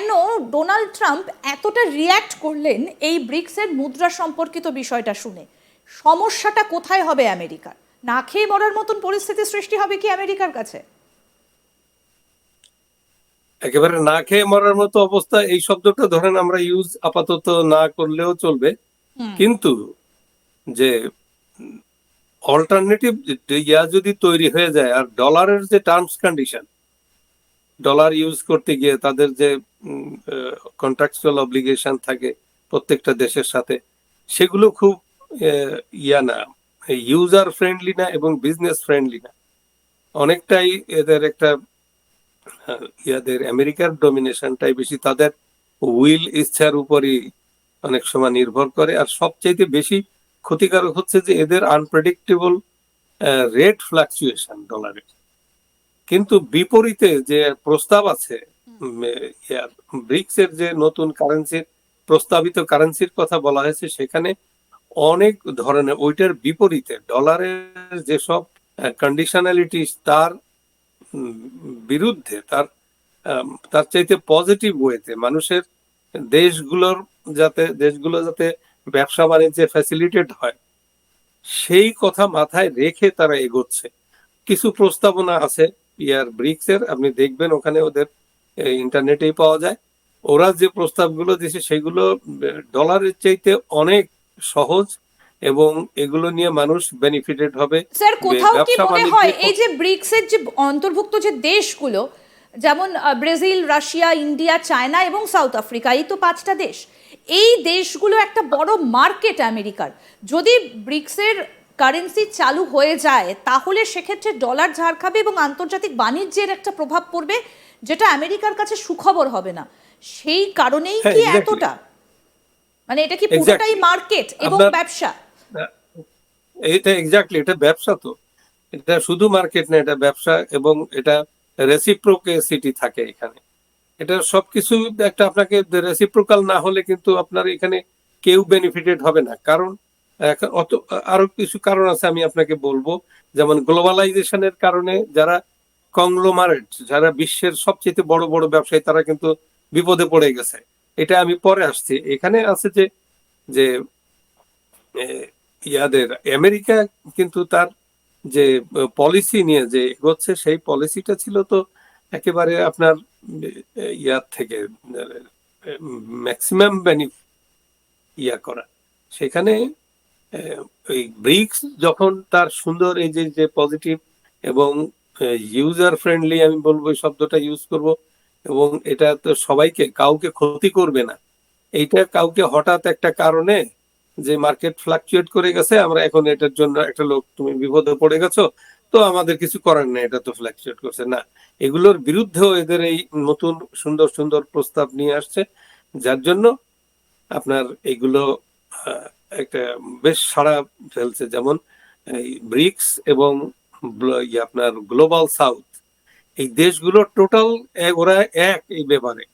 কেন Donald Trump এতটা react করলেন এই ব্রিক্সের মুদ্রা সম্পর্কিত বিষয়টা শুনে? সমস্যাটা কোথায় হবে আমেরিকার? না খেয়ে মরার মতন পরিস্থিতি সৃষ্টি হবে কি আমেরিকার কাছে? একেবারে না খেয়ে মরার মতো অবস্থা, এই শব্দটা ধরেন আমরা ইউজ আপাতত না করলেও চলবে, কিন্তু যে অল্টারনেটিভ যদি তৈরি হয়ে যায়, আর ডলারের যে টার্মস কন্ডিশন, ডলার ইউজ করতে গিয়ে তাদের যে কন্ট্রাকচুয়াল অব্লিগেশন থাকে প্রত্যেকটা দেশের সাথে, সেগুলো খুব না, ইউজার ফ্রেন্ডলি না এবং বিজনেস ফ্রেন্ডলি না। অনেকটাই এদের একটা ইয়াদের আমেরিকার ডমিনেশনটাই বেশি তাদের উইল ইচ্ছার উপরই অনেক সময় নির্ভর করে। আর সবচাইতে বেশি ক্ষতিকারক হচ্ছে যে এদের আনপ্রেডিক্টেবল রেট ফ্লাকচুয়েশন ডলারের। কিন্তু বিপরীতে যে প্রস্তাব আছে ব্রিক্স এর যে নতুন কারেন্সির প্রস্তাবিত কারেন্সির কথা বলা হয়েছে, সেখানে অনেক ধরনের ওইটার বিপরীতে ডলারের যেসব কন্ডিশনালিটি তার বিরুদ্ধে, তার চাইতে পজিটিভ ওয়েতে মানুষের দেশগুলো যাতে ব্যবসা বাণিজ্যে ফ্যাসিলিটেট হয়, সেই কথা মাথায় রেখে তারা এগোচ্ছে। কিছু প্রস্তাবনা আছে ব্রিক্স এর, আপনি দেখবেন ওখানে ওদের ইন্টারনেটেই পাওয়া যায়। ওরা যে প্রস্তাবগুলো দিয়েছে সেগুলো ডলারের চাইতে অনেক সহজ, এবং এগুলো নিয়ে মানুষ বেনিফিটেড হবে। স্যার, কোথাও কি মনে হয় এই যে ব্রিক্সের যে অন্তর্ভুক্ত যে দেশগুলো, যেমন ব্রাজিল, রাশিয়া, ইন্ডিয়া, চায়না এবং সাউথ আফ্রিকা, এই তো 5টা দেশ, এই দেশগুলো একটা বড় মার্কেট আমেরিকার। যদি ব্রিক্সের কারেন্সি চালু হয়ে যায় তাহলে সেক্ষেত্রে ডলার ঝাড় খাবে এবং আন্তর্জাতিক বাণিজ্যের একটা প্রভাব পড়বে, যেটা আমেরিকার কাছে সুখবর হবে না। সেই কারণেই কি এতটা, মানে এটা কি পুরোটাই মার্কেট এবং ব্যবসা? এটা এক্স্যাক্টলি, এটা ব্যবসা। তো এটা শুধু মার্কেট না, এটা ব্যবসা, এবং এটা রেসিপ্রোকেসিটি থাকে এখানে। এটা সবকিছু একটা, আপনাকে রেসিপ্রোকাল না হলে কিন্তু আপনার এখানে কেউ বেনিফিটেড হবে না। কারণ আরো কিছু কারণ আছে, আমি আপনাকে বলবো। যেমন গ্লোবালাইজেশনের কারণে যারা কংগ্লোমারেট, যারা বিশ্বের সবচেয়ে বড় বড় ব্যবসায়ী, তারা কিন্তু বিপদে পড়ে গেছে। এটা আমি পরে আসছি। এখানে আছে যে যে আমেরিকা কিন্তু তার যে পলিসি নিয়ে যে এগোচ্ছে, সেই পলিসিটা ছিল তো একেবারে আপনার ইয়ার থেকে ম্যাক্সিমাম করা। সেখানে ওই ব্রিক্স যখন তার সুন্দর এই যে পজিটিভ এবং ইউজার ফ্রেন্ডলি, আমি বলবো এই শব্দটা ইউজ করব, এবং এটা তো সবাইকে, কাউকে ক্ষতি করবে না। এইটা কাউকে হঠাৎ একটা কারণে যে মার্কেট ফ্লাকচুয়েট করে গেছে, আমরা এখন এটার জন্য একটা লোক, তুমি বিপদে পড়ে গেছো তো আমাদের কিছু করার নেই, এটা তো ফ্লাকচুয়েট করছে না। এগুলোর বিরুদ্ধেও এদের এই নতুন সুন্দর সুন্দর প্রস্তাব নিয়ে আসছে, যার জন্য আপনার এগুলো একটা বেশ সাড়া ফেলছে। যেমন এই ব্রিক্স এবং আপনার গ্লোবাল সাউথ, এই দেশগুলো টোটাল ওরা এক এই ব্যাপারে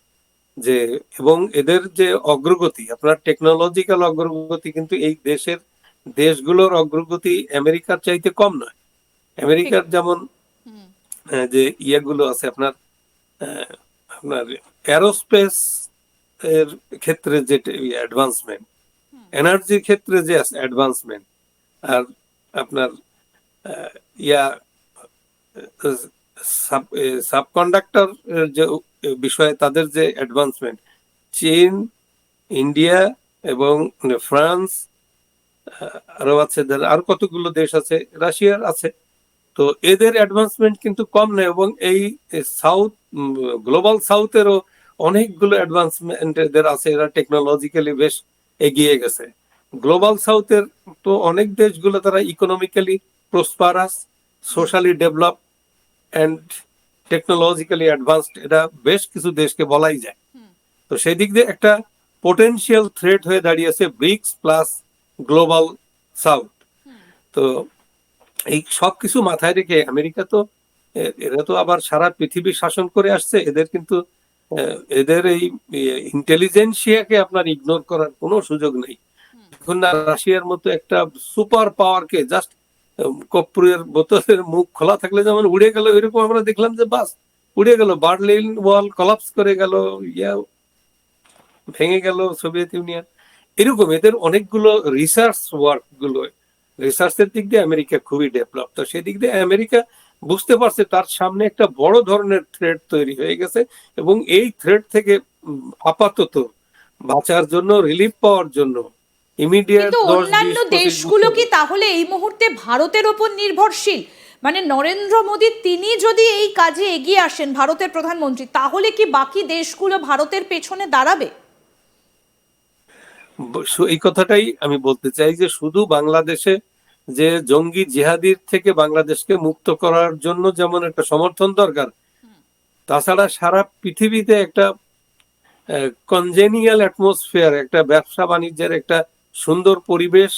যে, এবং এদের যে অগ্রগতি, আপনার টেকনোলজিক্যাল অগ্রগতি, কিন্তু এই দেশগুলোর অগ্রগতি আমেরিকার চাইতে কম নয়। আমেরিকার যেমন যে ইয়েগুলো আছে আপনার আপনার এরোস্পেস এর ক্ষেত্রে যে অ্যাডভান্সমেন্ট, এনার্জির ক্ষেত্রে যে অ্যাডভান্সমেন্ট, আর আপনার ইয়া সাবকন্ডাক্টর যে বিষয়ে তাদের যে অ্যাডভান্সমেন্ট, চীন, ইন্ডিয়া এবং ফ্রান্স, আরো আছে, আর কতগুলো দেশ আছে, রাশিয়ার আছে। তো এদের অ্যাডভান্সমেন্ট কিন্তু কম নয়, এবং এই সাউথ, গ্লোবাল সাউথেরও অনেকগুলো অ্যাডভান্সমেন্ট এদের আছে। এরা টেকনোলজিক্যালি বেশ এগিয়ে গেছে। গ্লোবাল সাউথের তো অনেক দেশগুলো তারা economically prosperous, socially develop and technologically advanced, এটা বেশ কিছু দেশকে বলাই যায়। তো সেই দিক দিয়ে একটা পোটেনশিয়াল থ্রেট হয়ে দাঁড়িয়েছে ব্রিক্স প্লাস গ্লোবাল সাউথ। তো এই সব কিছু মাথায় রেখে আমেরিকা তো, এরা তো আবার সারা পৃথিবী শাসন করে আসছে। এদের কিন্তু এদের এই ইন্টেলিজেন্সিয়াকে আপনার ইগনোর করার কোনো সুযোগ নেই। এখন না, রাশিয়ার মতো একটা সুপার পাওয়ারকে জাস্ট কর্পূরের বোতলের মুখ খোলা থাকলে যেমন উড়ে গেল, এরকম আমরা দেখলাম যে বাস উড়ে গেল, বার্লিন ওয়াল কলাপস করে গেল, ভেঙে গেল সোভিয়েত ইউনিয়ন। এরকম এদের অনেকগুলো রিসার্চ ওয়ার্ক গুলো, রিসার্চের দিক দিয়ে আমেরিকা খুবই ডেভেলপ। তো সেদিক দিয়ে আমেরিকা বুঝতে পারছে তার সামনে একটা বড় ধরনের থ্রেট তৈরি হয়ে গেছে, এবং এই থ্রেট থেকে আপাতত বাঁচার জন্য, রিলিফ পাওয়ার জন্য ইমিডিয়েট কিন্তু 10, অন্যান্য 20, 25 দেশগুলো বছর। কি তাহলে এই মুহূর্তে ভারতের ওপর নির্ভরশীল? মানে নরেন্দ্র মোদী তিনি যদি এই কাজে এগিয়ে আসেন, ভারতের প্রধানমন্ত্রী, তাহলে কি বাকি দেশগুলো ভারতের পেছনে দাঁড়াবে? এই কথাটাই আমি বলতে চাই যে শুধু বাংলাদেশে যে জঙ্গি জিহাদির থেকে বাংলাদেশকে মুক্ত করার জন্য যেমন একটা সমর্থন দরকার, তাছাড়া সারা পৃথিবীতে একটা কনজেনিয়াল অ্যাটমসফিয়ার, একটা ব্যবসা বাণিজ্যের একটা সুন্দর পরিবেশ,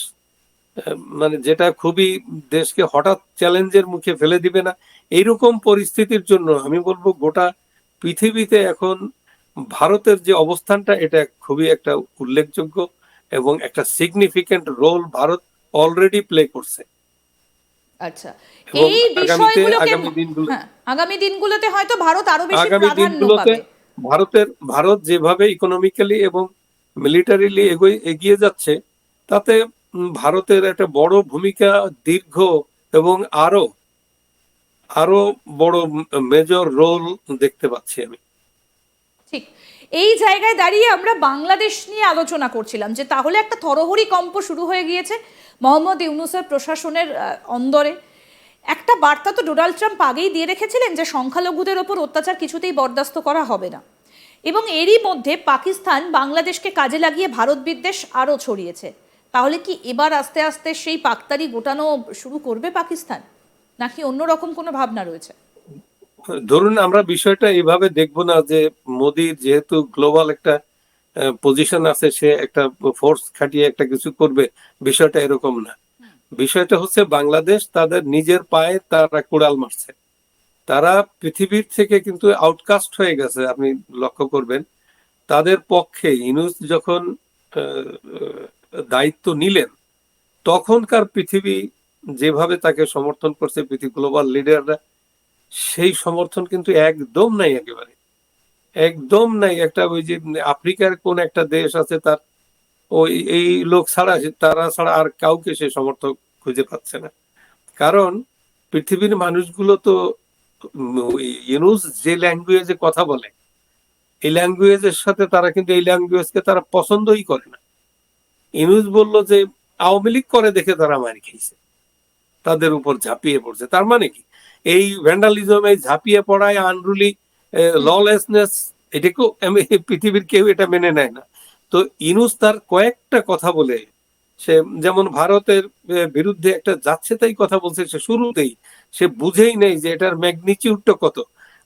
মানে যেটা খুবই দেশকে হঠাৎ চ্যালেঞ্জের মুখে ফেলে দিবে না, এইরকম পরিস্থিতির জন্য আমি বলবো গোটা পৃথিবীতে এখন ভারতের যে অবস্থানটা এটা খুবই একটা উল্লেখযোগ্য, এবং একটা significant role Bharat already play করছে। আচ্ছা, এবং এই বিষয়গুলোকে আগামী দিনগুলো, হ্যাঁ, আগামী দিনগুলোতে হয়তো ভারত আরো বেশি আগামী প্রাধান্য দিনগুলোতে পাবে। ভারত যেভাবে ইকোনমিক্যালি এবং মিলিটারিলি এগিয়ে যাচ্ছে, তাতে ভারতের একটা বড় ভূমিকা, দীর্ঘ এবং আরো আরো বড় মেজর রোল দেখতে পাচ্ছি আমি। ঠিক এই জায়গায় দাঁড়িয়ে আমরা বাংলাদেশ নিয়ে আলোচনা করছিলাম যে তাহলে একটা থরহরি কম্প শুরু হয়ে গিয়েছে মোহাম্মদ ইউনূসের প্রশাসনের অন্দরে। একটা বার্তা তো ডোনাল্ড ট্রাম্প আগেই দিয়ে রেখেছিলেন যে সংখ্যালঘুদের ওপর অত্যাচার কিছুতেই বরদাস্ত করা হবে না, এবং এরই মধ্যে পাকিস্তান বাংলাদেশকে কাজে লাগিয়ে ভারত বিদ্বেষ আরও ছড়িয়েছে। তাহলে কি এবার আস্তে আস্তে সেই পাকতারি গোটানো শুরু করবে পাকিস্তান, নাকি অন্যরকম কোনো ভাবনা রয়েছে? ধরুন আমরা বিষয়টা এইভাবে দেখবো না যে মোদির যেহেতু গ্লোবাল একটা পজিশন আছে, সে একটা ফোর্স খাটিয়ে একটা কিছু করবে, বিষয়টা এরকম না। বিষয়টা হচ্ছে বাংলাদেশ তাদের নিজের পায়ে তারা কুড়াল মারছে। তারা পৃথিবীর থেকে কিন্তু আউটকাস্ট হয়ে গেছে। আপনি লক্ষ্য করবেন তাদের পক্ষে ইউনূস যখন দায়িত্ব নিলেন, তখনকার পৃথিবী যেভাবে তাকে সমর্থন করছে পৃথিবী গ্লোবাল লিডাররা, সেই সমর্থন কিন্তু একদম নাই, একেবারে একদম নাই। একটা ওই যে আফ্রিকার কোন একটা দেশ আছে, তার ওই এই লোক ছাড়া, তারা ছাড়া আর কাউকে সে সমর্থক খুঁজে পাচ্ছে না। কারণ পৃথিবীর মানুষগুলো তো ইউনুস যে ল্যাঙ্গুয়েজে কথা বলে, এই ল্যাঙ্গুয়েজের সাথে তারা কিন্তু এই ল্যাঙ্গুয়েজকে তারা পছন্দই করে না। ইউনুস বলল যে আওয়ামী লীগ করে দেখে তারা মার খেয়েছে, তাদের উপর ঝাঁপিয়ে পড়ছে। তার মানে কি এই ভ্যান্ডালিজম, এই ঝাঁপিয়ে পড়ায়, আনরুলি ললেসনেস, এটাকেও পৃথিবীর কেউ এটা মেনে নেয় না। তো ইউনূস তার কয়েকটা কথা বলে, সে যেমন ভারতের বিরুদ্ধে একটা যাচ্ছে তাই কথা বলছে, সে শুরুতেই সে বুঝেই নেই যে এটার ম্যাগনিটিউডটা কত।